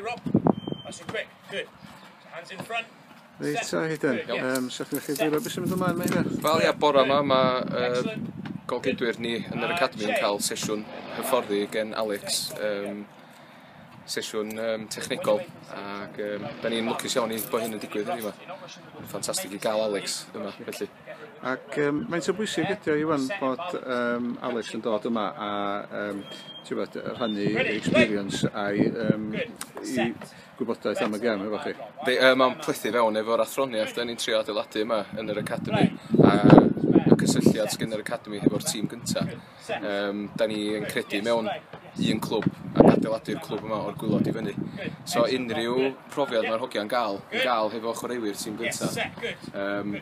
Quickly, Rob. Nice and quick. Good. So hands in front. Reit, so Hayden, sa'ch chi'n dweud beth sy'n mynd ymlaen mae hynny? Wel ia, bore yma mae golgeidwyr ni yn yr academi yn cael sesiwn hyfforddi gen Alex, sesiwn technegol, ac da ni'n lwcus iawn i bod hyn yn digwydd heddiw yma. Ffantastig i gael Alex yma, felly. Ac mae'n so bwysig ydy o Iwan bod Alex yn dod yma a rhannu experience a'i gwybodaeth am y gem efo chi. Mae'n plethu fewn efo'r athroniaeth da ni'n trio adeiladu yma yn yr academi a cysylltiad sgyn yr academi efo'r tîm gyntaf. Da ni'n credu mewn un clwb ac adeiladu'r clwb yma o'r gwylod i fyny. So unrhyw profiad mae'r hogiau'n gael efo chwaraewyr tîm gyntaf.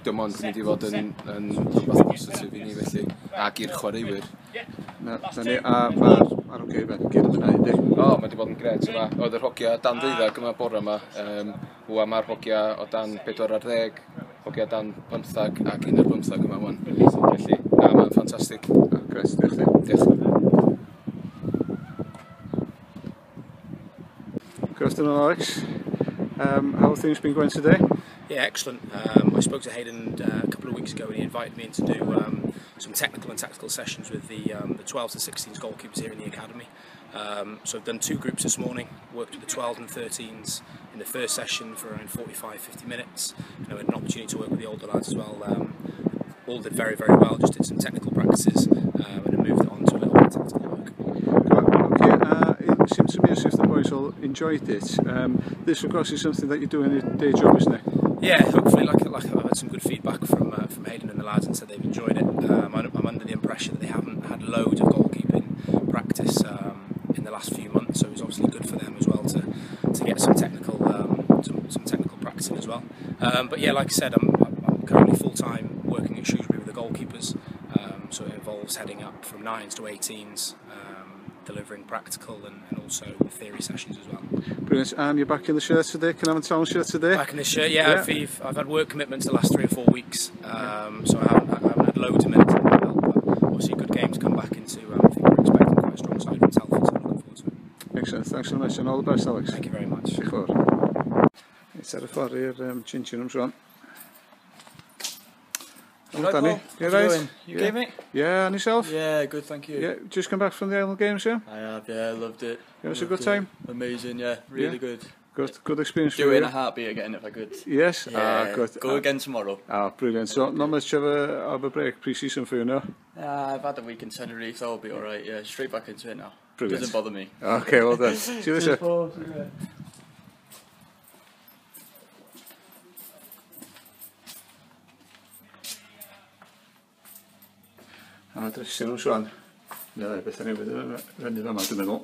Dim ond mynd i fod yn rhywbeth positif i ni felly, ac i'r chwaraewyr. Mae'r hogiau ben gyd yn mynd i. O, mae wedi bod yn gret yma. Oedd yr hogia dan 12 yma bore yma. Mae'r hogia o dan 40, hogia dan 15 ac 15 yma wan. Felly, mae'n ffantastig. Gret, diolch chi. Diolch. Good afternoon, Alex. How have things been going today? Yeah, excellent. I spoke to Hayden a couple of weeks ago and he invited me in to do some technical and tactical sessions with the 12s and 16s goalkeepers here in the academy. So I've done 2 groups this morning, worked with the 12s and 13s in the first session for around 45-50 minutes. I had an opportunity to work with the older lads as well. All did very, very well, just did some technical practices and then moved on to a little bit of tactical work. It seems to me as if the boys all enjoyed it. This, of course, is something that you do in your day job, isn't it? Yeah, hopefully, like I've had some good feedback from Hayden and the lads and said they've enjoyed it. I'm under the impression that they haven't had loads of goalkeeping practice in the last few months, so it's obviously good for them as well to get some technical practicing as well. But yeah, like I said, I'm currently full-time working at Shrewsbury with the goalkeepers, so it involves heading up from 9s to 18s. Delivering practical and also theory sessions as well. Brilliant. And you're back in the shirt today, Caernarfon Town shirt today? Back in the shirt, yeah. I've had work commitments the last 3 or 4 weeks, so I haven't had loads of minutes in my belt, but obviously a good game to come back into. I think we're expecting quite a strong side from Telford, so I'm looking forward to it. Excellent, thanks so much and all the best, Alex. Thank you very much. Diolch yn fawr. It's ar y ffordd i'r chin-chin rwan. Right, Paul. You right? You okay, mate? Yeah, and yourself? Yeah, good, thank you. Yeah, just come back from the Island Games, yeah? I have, yeah, loved it. It was a good time? Amazing, yeah, really good. Good experience for Do you? it in a heartbeat again if I could. Yes? Yeah, good. Go again tomorrow. Brilliant. So, not much of a break pre-season for you, no? I've had a week in Tenerife, so I'll be alright, yeah, straight back into it now. Brilliant. Doesn't bother me. Okay, well done. See you later. A dressing nhw'n swan. Neu beth yn newydd fyny fama, dwi'n meddwl.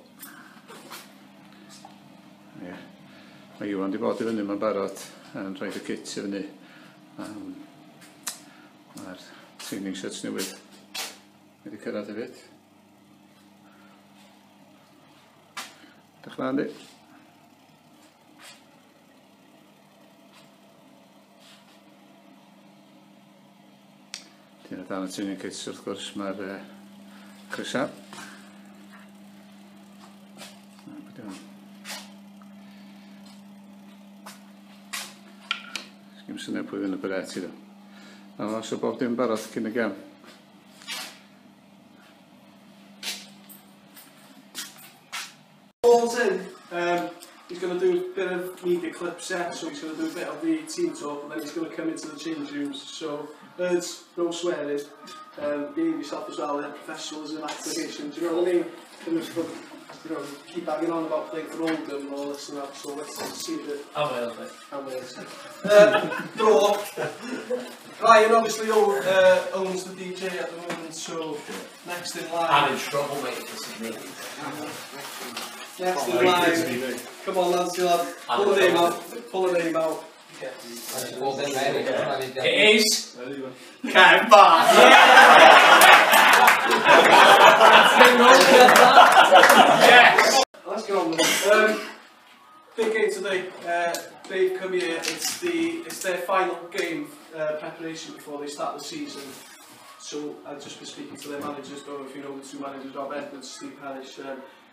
Ie. Mae Iwan wedi bod i fyny yma'n barod yn rhaid y kit i fyny. Mae'r training shirts newydd wedi cyrraedd hefyd. Diolch yn Andy. Dyna dan y training kits wrth gwrs mae'r crysau. Sgym syniad pwy yn y beret iddo. So bob dim barod cyn y gem. Paul's in. He's going to do a bit of media clips, yeah, so he's going to do a bit of the team talk, and then he's going to come into the change rooms. So, birds, no swearing, behave yourself as well, professionals in application, do you know what I mean? And just, keep banging on about playing for Oldham and all this and that, so let's see the... How Wales. Draw. Ryan obviously owns the DJ at the moment, so next in line... I'm in trouble, mate, this is me. Next in line, come on lads, you'll have, pull a name out. It is Caernarfon. Yes. Let's get on with it. Big game today. They've come here. It's their final game preparation before they start the season. So I've just been speaking to their managers. Don't know if you know the 2 managers, Rob Edwards, Steve Harris.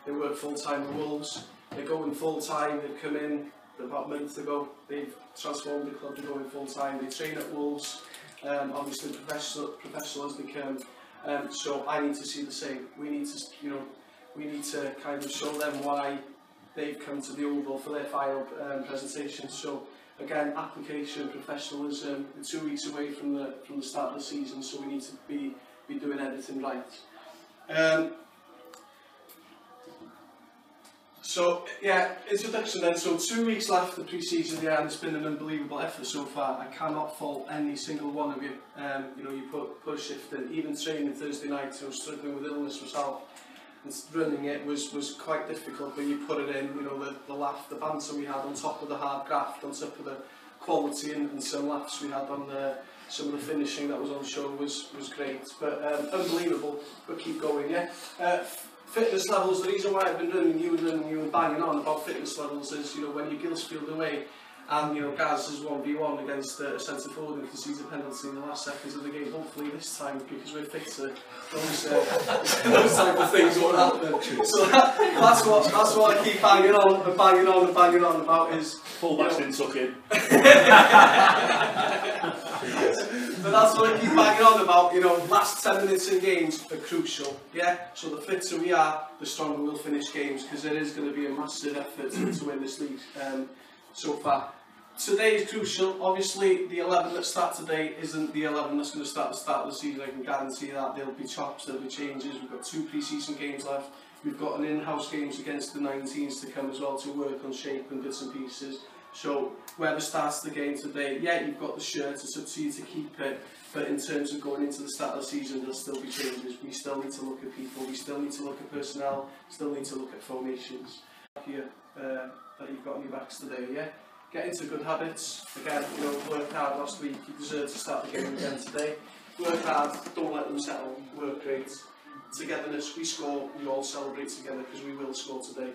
They work full time with Wolves. they're going full time. They've come in about a month ago. They've transformed the club. They're going full time. They train at Wolves. Obviously professional as they can. So I need to see the same. We need to, we need to kind of show them why they've come to the Oval for their final presentation. So again, application, professionalism. We're 2 weeks away from the start of the season, so we need to be doing everything right. So yeah, introduction then. So 2 weeks left of the pre-season, and it's been an unbelievable effort so far. I cannot fault any single one of you. You put a shift in, even training Thursday night. I was struggling with illness myself, and running it was quite difficult. But you put it in, the laugh, the banter we had on top of the hard graft, on top of the quality and some laughs we had on some of the finishing that was on show was great. But unbelievable. But keep going, yeah. Fitness levels, the reason why I've been running you and banging on about fitness levels is, when you Gillsfield away and, Gaz is 1v1 against a centre forward and concedes a penalty in the last seconds of the game. Hopefully this time, because we're fitter, those type of things won't happen. So that's what I keep banging on about is... Full-backs in tuck-in. But that's what I keep banging on about, last 10 minutes in games are crucial, yeah? So the fitter we are, the stronger we'll finish games, because there is going to be a massive effort to win this league so far. Today is crucial. Obviously, the 11 that start today isn't the 11 that's going to start the start of the season. I can guarantee that. There'll be chops, there'll be changes. We've got 2 pre-season games left. We've got an in-house games against the 19s to come as well to work on shape and bits and pieces. So whoever starts the game today, yeah, you've got the shirt, it's up to you to keep it, but in terms of going into the start of the season, there'll still be changes. We still need to look at people, we still need to look at personnel, still need to look at formations. Here, that you've got on your backs today, yeah? Get into good habits. Again, work hard last week, you deserve to start the game again today. Work hard, don't let them settle, work great. Togetherness, we score, we all celebrate together because we will score today.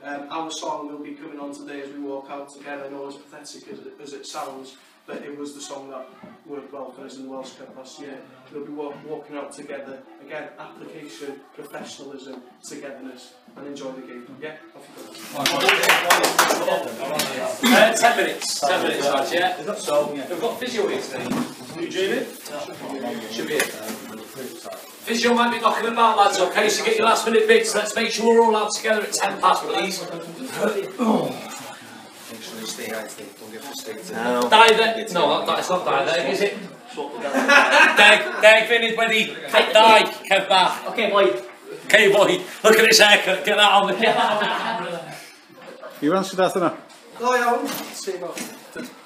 Our song will be coming on today as we walk out again. I know as pathetic as it sounds, but it was the song that worked well for us in the Welsh Cup last year. We'll be walking out together. Again, application, professionalism, togetherness, and enjoy the game. Yeah, off you go. 10 minutes. 10 minutes, lads, yeah? So, we've got physio here today. You dreaming? Should be it. Physio might be knocking about, lads, okay? So get your last minute bits. Let's make sure we're all out together at 10 past, please. Dive. No, it's not dive, is it? Deg, finish, buddy. Die, Kev back. Okay, boy. Okay, boy. Look at his haircut. Get that on the camera. You answered that, yna? O iawn.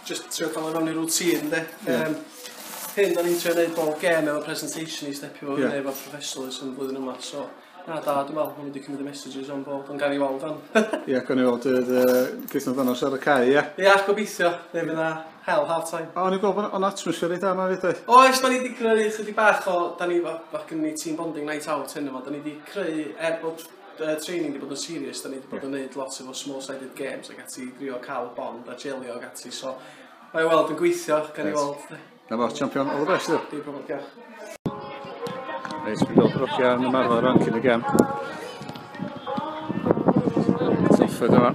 Just trio cael yn o'n i routine, de. Hyn, da ni'n trio gwneud bob gem efo presentation i stepio fo fyny efo professionalism flwyddyn yma, so na da, dwi'n meddwl, mae'n wedi cymryd y messages on board, ond gan i weld fan. Ie, gan i weld gysnod annos ar y cae, ie? Ie, gobeithio, neu fydd na hell half-time. O, ni'n gweld o'n atmosffer i da yma fyd, Oes, da ni wedi creu chydig bach o, da ni, bach yn ni team bonding night out hyn yma, da ni wedi creu, bod training wedi bod yn serious, da ni wedi bod yn gwneud lot efo small-sided games ac ati grio cael bond a jelio ac ati, so mae weld yn gweithio, gan i weld. Na fo, champion, all the best, ydw? Di problem, diolch. Reit, bydd o'r brwcia yn ymarfer rankin y gem. Telford yma.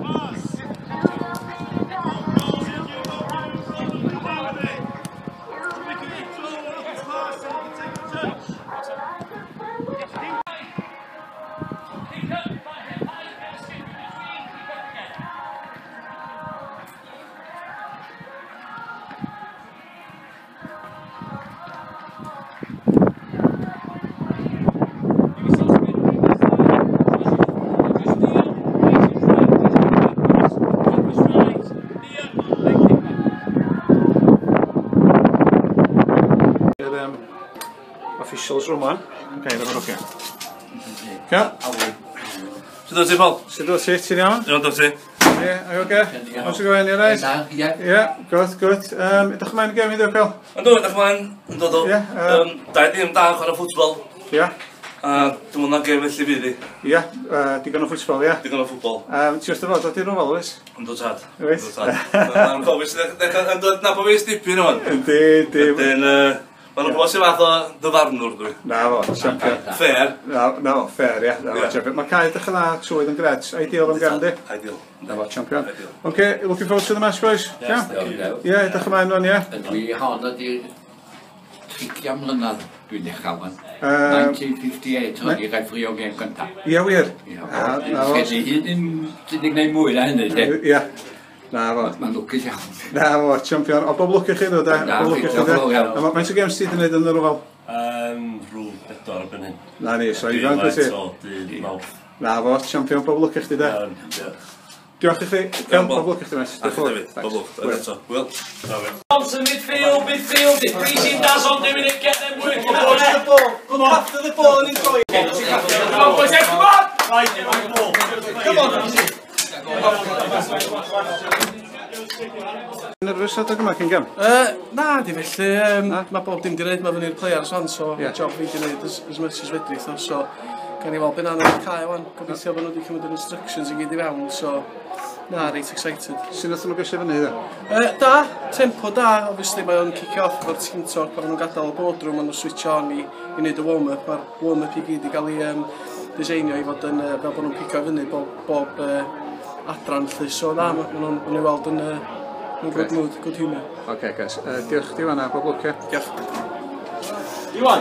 Officials Roman. Okay, dyma rwch chi. Ia? Sut oes ti, Paul? Sut oes ti? Ti'n iawn? Iawn, dod ti? Ie, are you okay? How's it going, you right? Yeah, good, good. Ydych chi'n gem i ddewch fel? Yndw, edrych mlaen, yn dod o. Da i ddim da yn chwarae ffwtbol. Ie. Dwi'n mwyn na gem felly fydd i. Ie, digon o ffwtbol, ie? Digon o ffwtbol. Ti'n ystod fod, oedden nhw'n fel, oes? Yndw tad. Oes? Yn dod na po fi stipyn o'n. Yndi. Mae'n gwybod sy'n fath o ddyfarnwr dwi. Na fo, champion. Fair. Na fo, fair, ie. Na fo, champion. Mae Cai dechrau dda, trwydd yn gred. Ideal am gefn di? Ideal. Na fo, champion. OK, looking forward to the match, boys? Yes, Ie, dechrau maen nhw'n, ie? Dwi hon ydi 30 mlynedd dwi'n dechrau fan. 1958 oedd i refrio gen gyntaf. Ie, wir? Fedi hyd yn gwneud mwy na hynny, de? Ie. Na fo. Mae'n lwcus iawn. Na fo, champion. O, bob lwcus chi ddod, e? Na, diolch iawn. Mae'n sy'n games ti wedi gwneud yn yr wal? Rhwng 4 erbyn hyn. Na ni, so i fan ti? Na fo, champion, bob lwcus chi, de? Diolch i chi. Bob lwcus chi, mes. Diolch bob lwcus. Will. Johnson midfield. If Breezy and Daz on doing it, get them working. Come on, after the ball and enjoy it. Come on, boys, come on! Come on. Nerfus adeg yma cyn gem? Na, di felly, mae bob dim di wneud, mae fyny'r players fan, so job fi di wneud as much as fedri, so gan i weld be'n anodd i'r cael wan, gobeithio bod nhw wedi cymryd yr instructions i gyd i fewn, so na, reit excited. Sy'n nath nhw gysio fyny, dda? Da, tempo da, obviously mae o'n kick off o'r team talk, pan nhw'n gadael y boardroom, maen nhw'n switch on i wneud y warm-up, mae'r warm-up i gyd i gael ei designio i fod yn, fel bod nhw'n pico fyny bob adran, so na, maen nhw'n weld yn good mood, good humour. OK, guys. Diolch ti fanna, bob lwc, ie? Diolch. Iwan.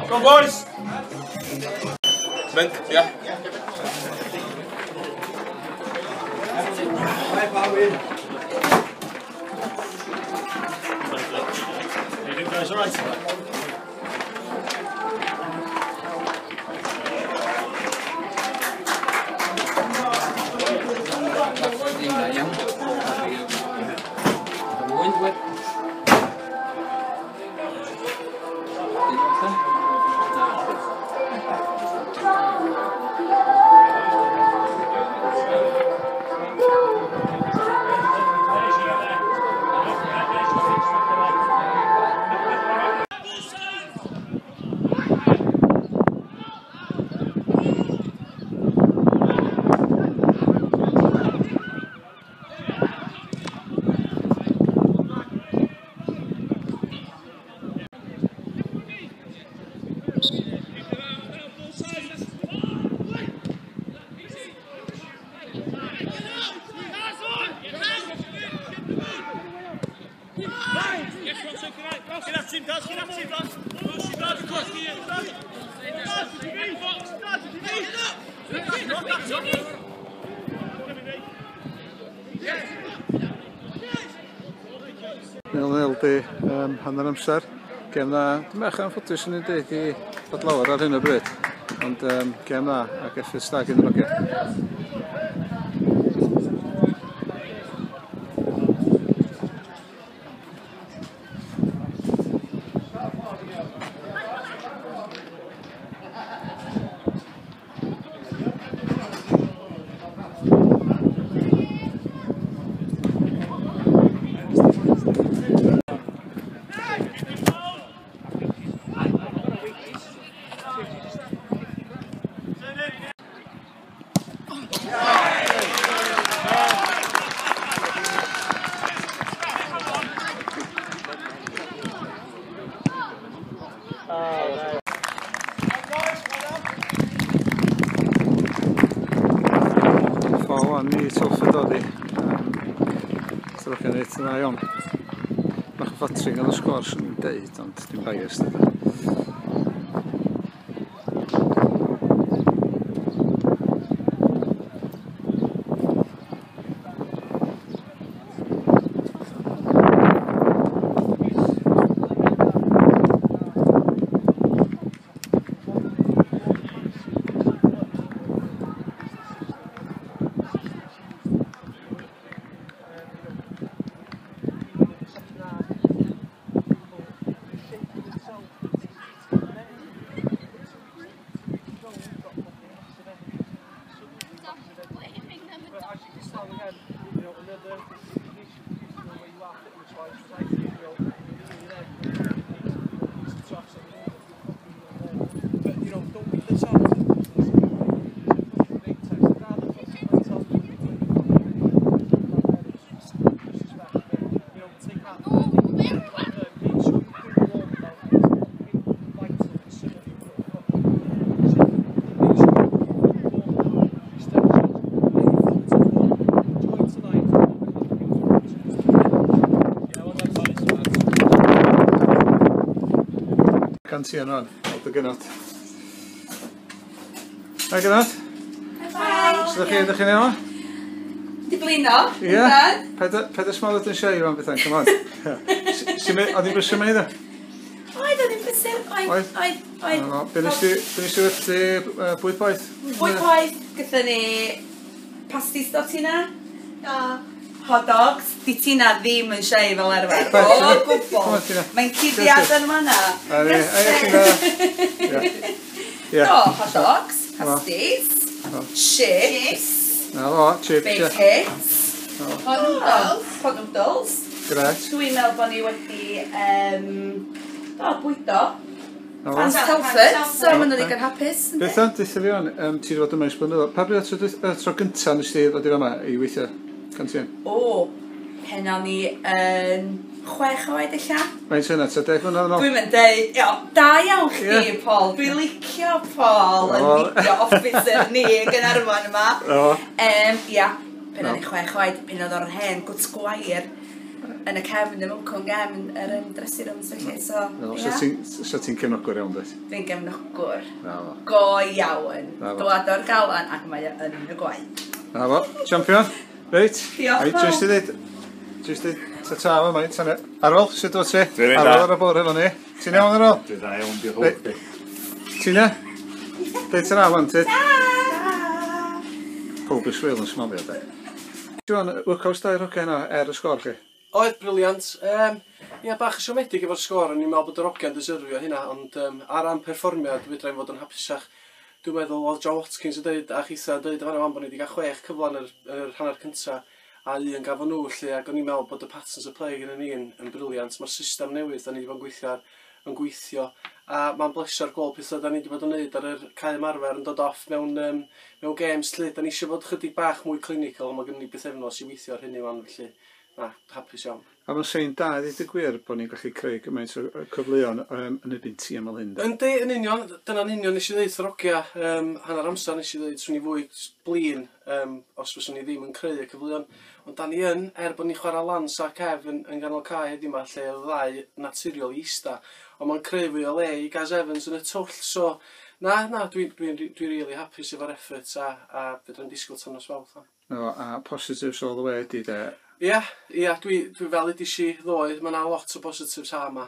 Go boys! Mynd, ia. You guys alright? Nil di hanner amser. Gem dda, dim eich anffodus yn ei dweud i fod lawer ar hyn o bryd. Ond gem dda ac effaith stag yn yr ogen. Ni Telford oedd hi. Stroch yn reit yn dda iawn. Bach o ffattring yn y sgwrs yn deud, ond dim biased ydy. Canti yna, oedd y gynod. Hai gynod? Hai. Sut ydych chi'n efo? Di blino? Ie. Peda smolod yn siarad o'n bethau, come on. Oedd hi'n brysio meid e? Oedd hi'n brysio, oedd. Be nes ti wedi bwyd poeth? Bwyd poeth, gyda ni pastis do tina? Da. Hot dogs, di tina ddim yn siai fel arfer. O, gwbl. Mae'n cuddiad yn manna. Do, hot dogs, pastis, chips, baked hits, hot noodles. Gret. Dwi'n meddwl bod ni wedi bwydo. Fans Telford, so ma'n nhw'n ddigon hapus. Beth am, dweud fi o'n, ti wedi bod yn mewn sblynyddo. Pa bryd tro gyntaf nes ti ddod i fama i weithio? Cantian? O, heno ni yn 6 oed eich. Mae'n sy'n eto, 10 mlynedd yn ôl? Dwi'n mynd dweud, da iawn chi, Paul. Dwi'n licio Paul yn video officer ni yn Caernarfon yma. Ia, pen o'n i 6 oed, pen oedd o'r hen Good Squire yn y cefn y mwncwn gem yr dressing rooms felly, so, ia. So ti'n cefnogwr iawn, dweud? Dwi'n gefnogwr. Go iawn. Dwad o'r galan ac mae yn y gwaith. Na fo, champion. Reit. Diolch, Paul. Just dweud, ta fo, mai. Arol, sut o ti? Arol ar y bwr efo ni. Ti'n iawn Arol? Dwi'n da iawn, diolch. Ti'n ia? Deud ti'n awan, ti? Pob y swil yn smolio, da. Dwi'n workhouse da i'r hogia yna y sgôr chi? Oedd, briliant. Ia, bach siomedig efo'r sgôr, o'n i'n meddwl bod yr ogia'n deserfio hynna, ond ar ran perfformiad, fydra i fod yn hapusach. Dwi'n meddwl oedd John Watkins yn dweud, a Chitha yn dweud, fan bod ni wedi cael 6 cyfle yn yr hanner cyntaf, a un gafon nhw, lle, ac o'n i'n meddwl bod y patterns y play gyda ni'n briliant. Mae'r system newydd, da ni wedi bod yn gweithio yn gweithio, a mae'n blesio'r gweld pethau da ni wedi bod yn gwneud ar yr cae ymarfer yn dod off mewn games, lle da ni eisiau bod chydig bach mwy clinical, mae gen ni bythefnos i weithio ar hynny fan, felly. Na, hapus iawn. A mae'n sein da i ddweud gwir bod ni'n gallu creu gymaint o cyfleon yn ebyn ti am hyn. Yndi, yn union. Dyna'n union nes i ddweud yr ogia. Hanner amser nes i ddweud swn i fwy blin os fyswn i ddim yn creu y cyfleon. Ond da ni yn, bod ni'n chwarae lans a cef yn ganol cae heddiw yma, lle y ddau naturiol i ista. Ond mae'n creu fwy o le i Gaz Evans yn y twll. So, na, dwi'n really hapus efo'r effort a fydda'n disgwyl tan os fawr. A positives all the way ydy de? Ia, dwi fel ydych chi ddoedd, mae yna lot o positives ha yma.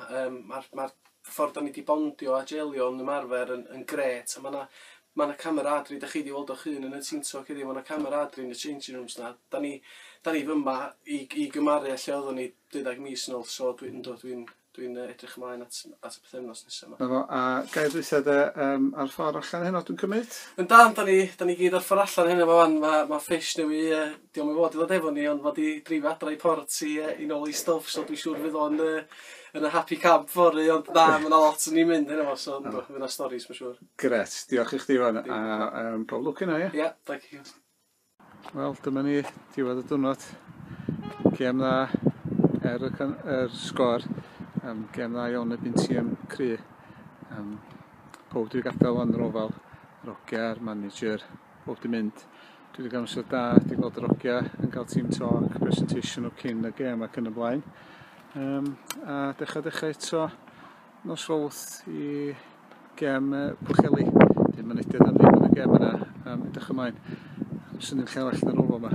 Mae'r ffordd da ni wedi bondio a gelio yn ymarfer yn gret. Mae yna cameradri, da chi wedi weld o'ch hun yn y tintoc iddi, mae yna cameradri yn y changing rooms na. Da ni fyma i gymaru a lle oeddwn ni 12 mis yn ôl, so dwi'n edrych ymlaen at y pethefnos nesaf yma. A gael dweithio ar ffordd allan hyn o dwi'n cymryd? Yn dan, da ni gyd ar ffordd allan hyn o fan. Mae fish newi, diolch yn fod i ddod efo ni, ond mae di drifio adra i port i nôl i stwff, so dwi'n siŵr fydd o'n yn y happy camp fori, ond na, mae yna lot yn ei mynd hyn o, so fydd yna stories, mae'n siŵr. Gret, diolch i chdi fan, a pob lwc yna, ie? Ie, thank you. Wel, dyma ni, diwedd y diwrnod. Gem dda yr sgôr. Gem dda iawn ebyn ti am cry. Pob dwi'n gadael yn yr ofal. Yr ogia, yr manager, pob dwi'n mynd. Dwi wedi gael amser da, wedi gweld yr ogia yn cael team talk, presentation o cyn y gem ac yn y blaen. A dechrau eto nos Fawrth i gem Pwcheli. Dim mynediad am ddim yn y gem yna. Edrych ymlaen. Sy'n ni'n lle well na'r ofal yma.